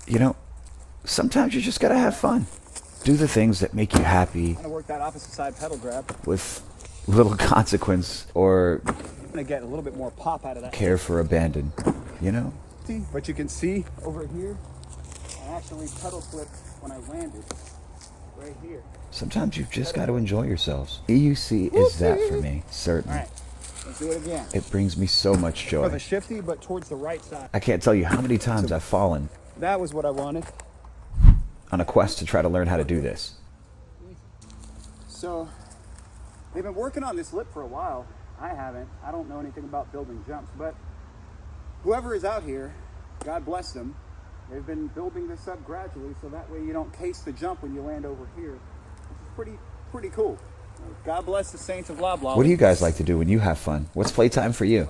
you know, sometimes you just gotta have fun. Do the things that make you happy. I'm gonna work that opposite side pedal grab with little consequence or I'm gonna get a little bit more pop out of that. care for abandon, you know? But you can see over here, I actually pedal flipped when I landed right here. Sometimes you've just got to enjoy yourselves. EUC is that for me, certainly. All right, let's do it again. It brings me so much For the joy. shifty, but towards the right side. I can't tell you how many times I've fallen That was what I wanted. on a quest to try to learn how to do this. So, they've been working on this lip for a while. I haven't. I don't know anything about building jumps, but whoever is out here, God bless them, they've been building this up gradually so that way you don't case the jump when you land over here, which is pretty cool. God bless the saints of loblolly. What do you guys like to do when you have fun? What's playtime for you?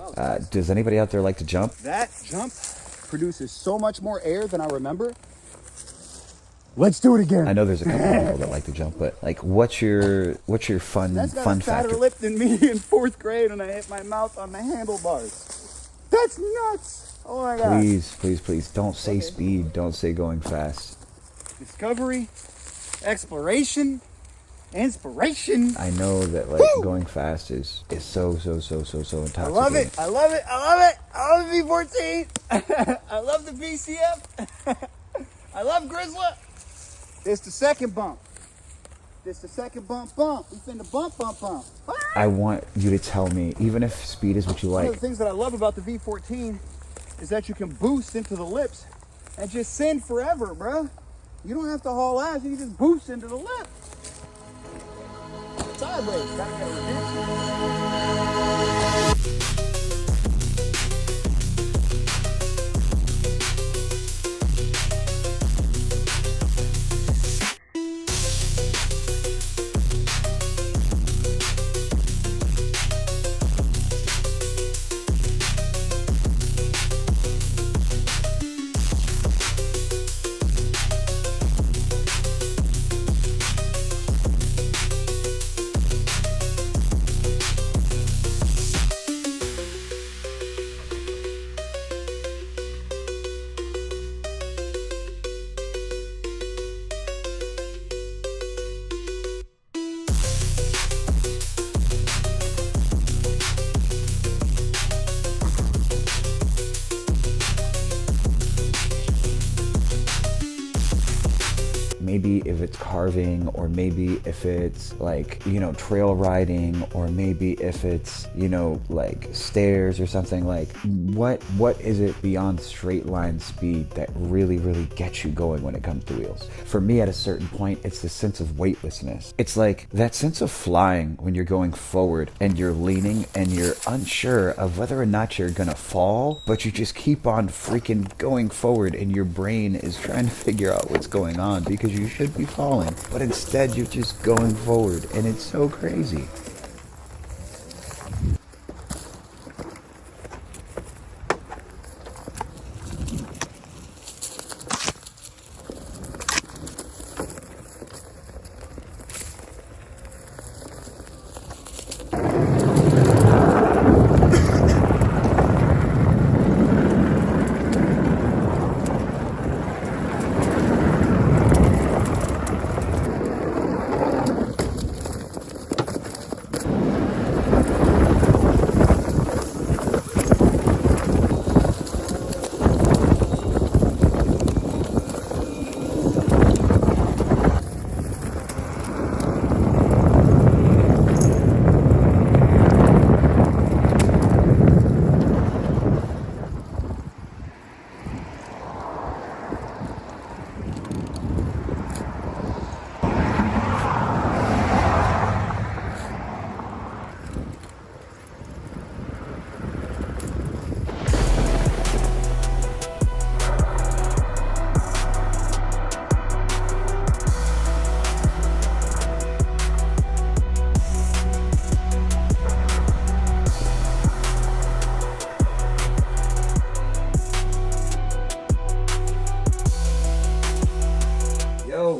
Does anybody out there like to jump? That jump produces so much more air than I remember. Let's do it again. I know there's a couple of people that like to jump, but like, what's your fun That's got fun a fatter factor? lip than me in 4th grade when I hit my mouth on the handlebars. That's nuts. Oh my God. Please, don't say speed. Don't say going fast. Discovery, exploration, inspiration. I know that like going fast is so intoxicating. I love it. I love the V14. I love the VCF. I love GRIZZLA. It's the second bump. It's the second bump. We finna bump. I want you to tell me, even if speed is what you One of like, the things that I love about the V14 is that you can boost into the lips and just send forever, bruh. You don't have to haul ass. You can just boost into the lip. Side brakes. Gotta get a redemption. maybe if it's carving, or maybe if it's like, you know, trail riding, or maybe if it's, you know, like stairs or something, like what is it beyond straight line speed that really gets you going when it comes to wheels? For me, at a certain point, it's the sense of weightlessness. It's like that sense of flying when you're going forward and you're leaning and you're unsure of whether or not you're gonna fall, but you just keep on freaking going forward and your brain is trying to figure out what's going on because you should be falling, but instead you're just going forward, and it's so crazy.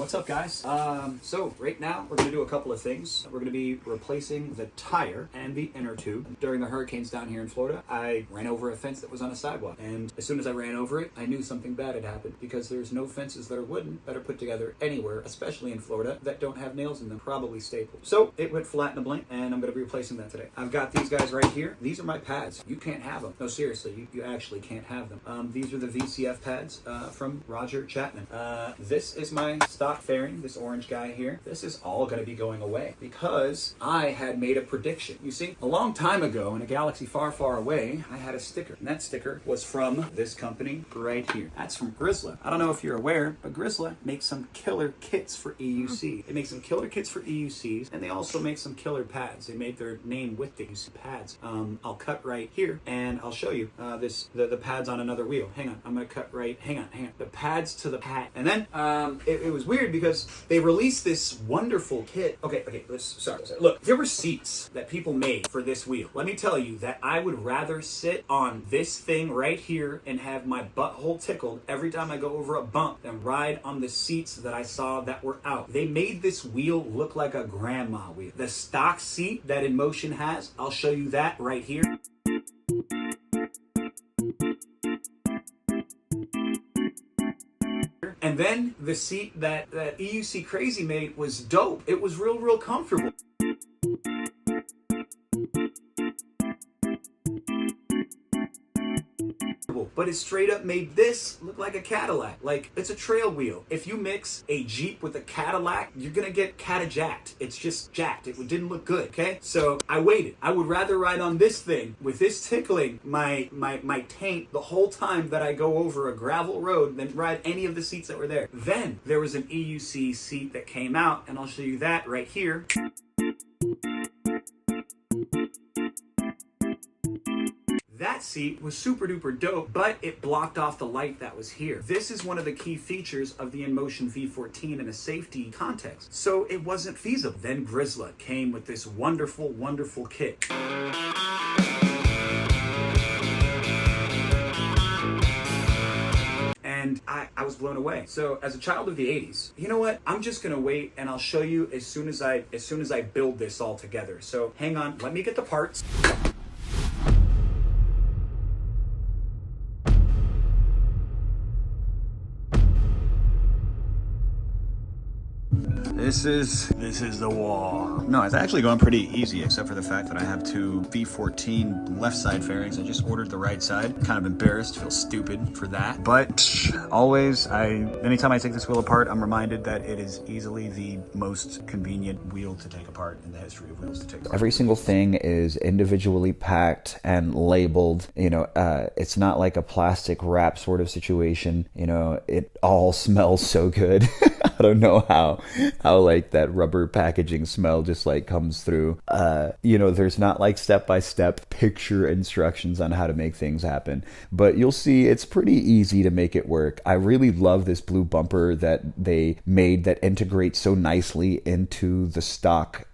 What's up, guys? So right now we're gonna do a couple of things. We're gonna be replacing the tire and the inner tube. During the hurricanes down here in Florida, I ran over a fence that was on a sidewalk, and as soon as I ran over it, I knew something bad had happened, because there's no fences that are wooden that are put together anywhere, especially in Florida, that don't have nails in them, probably stapled. So it went flat in a blink, and I'm gonna be replacing that today. I've got these guys right here. These are my pads. You can't have them. No, seriously, you actually can't have them. These are the VCF pads from Roger Chapman. This is my stock fairing, this orange guy here. This is all going to be going away because I had made a prediction. You see, a long time ago in a galaxy far, far away, I had a sticker, and that sticker was from this company right here. That's from GRIZZLA. I don't know if you're aware, but GRIZZLA makes some killer kits for EUC. They make some killer kits for EUCs, and they also make some killer pads. They made their name with the EUC pads. I'll cut right here, and I'll show you the pads on another wheel. Hang on, I'm gonna cut right. Hang on. The pads to the pad, and then it was weird because they released this wonderful kit. Okay, sorry. Look, there were seats that people made for this wheel. Let me tell you that I would rather sit on this thing right here and have my butthole tickled every time I go over a bump than ride on the seats that I saw that were out. They made this wheel look like a grandma wheel. The stock seat that Inmotion has, I'll show you that right here. And then the seat that EUC Crazy made was dope. It was real comfortable. But it straight up made this look like a Cadillac. Like, it's a trail wheel. If you mix a Jeep with a Cadillac, you're gonna get cata-jacked. It's just jacked. It didn't look good, okay? So I waited. I would rather ride on this thing with this tickling my taint the whole time that I go over a gravel road than ride any of the seats that were there. Then there was an EUC seat that came out, and I'll show you that right here. That seat was super duper dope, but it blocked off the light that was here. This is one of the key features of the Inmotion V14 in a safety context, so it wasn't feasible. Then GRIZZLA came with this wonderful kit. And I was blown away. So as a child of the 80s, you know what? I'm just gonna wait and I'll show you as soon as I build this all together. So hang on, let me get the parts. This is the wall. No, it's actually going pretty easy, except for the fact that I have two V14 left side fairings. I just ordered the right side. Kind of embarrassed, feel stupid for that. But always, anytime I take this wheel apart, I'm reminded that it is easily the most convenient wheel to take apart in the history of wheels to take apart. Every single thing is individually packed and labeled. You know, it's not like a plastic wrap sort of situation. You know, it all smells so good. I don't know how like that rubber packaging smell just like comes through. You know, there's not like step-by-step picture instructions on how to make things happen, but you'll see it's pretty easy to make it work. I really love this blue bumper that they made that integrates so nicely into the stock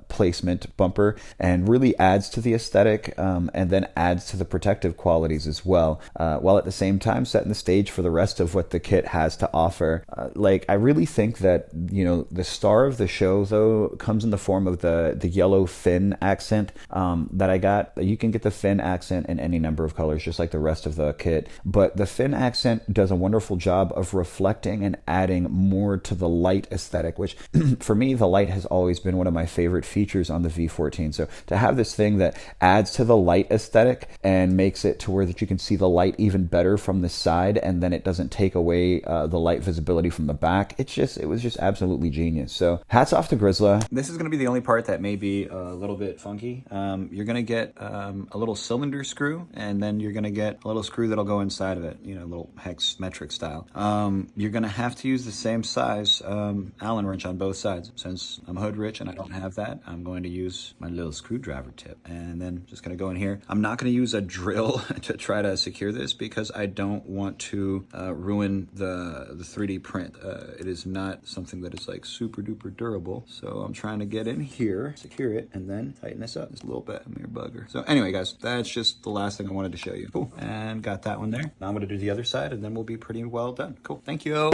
placement bumper and really adds to the aesthetic, and then adds to the protective qualities as well, while at the same time setting the stage for the rest of what the kit has to offer. Like, I really think that, you know, the star of the show though comes in the form of the yellow fin accent that I got. You can get the fin accent in any number of colors, just like the rest of the kit, but the fin accent does a wonderful job of reflecting and adding more to the light aesthetic, which for me, the light has always been one of my favorite features on the V14. So to have this thing that adds to the light aesthetic and makes it to where that you can see the light even better from the side, and then it doesn't take away the light visibility from the back, it was just absolutely genius. So hats off to GRIZZLA. This is going to be the only part that may be a little bit funky. You're going to get a little cylinder screw, and then you're going to get a little screw that'll go inside of it, you know, a little hex metric style. You're going to have to use the same size Allen wrench on both sides. Since I'm hood rich and I don't have that, I'm going to use my little screwdriver tip, and then just going to go in here. I'm not going to use a drill to try to secure this because I don't want to ruin the 3D print. It is not something that is like super duper durable, so I'm trying to get in here, secure it, and then tighten this up just a little bit. I'm your bugger. So anyway, guys, that's just the last thing I wanted to show you. Cool. And got that one there. Now I'm going to do the other side, and then we'll be pretty well done. Cool. Thank you.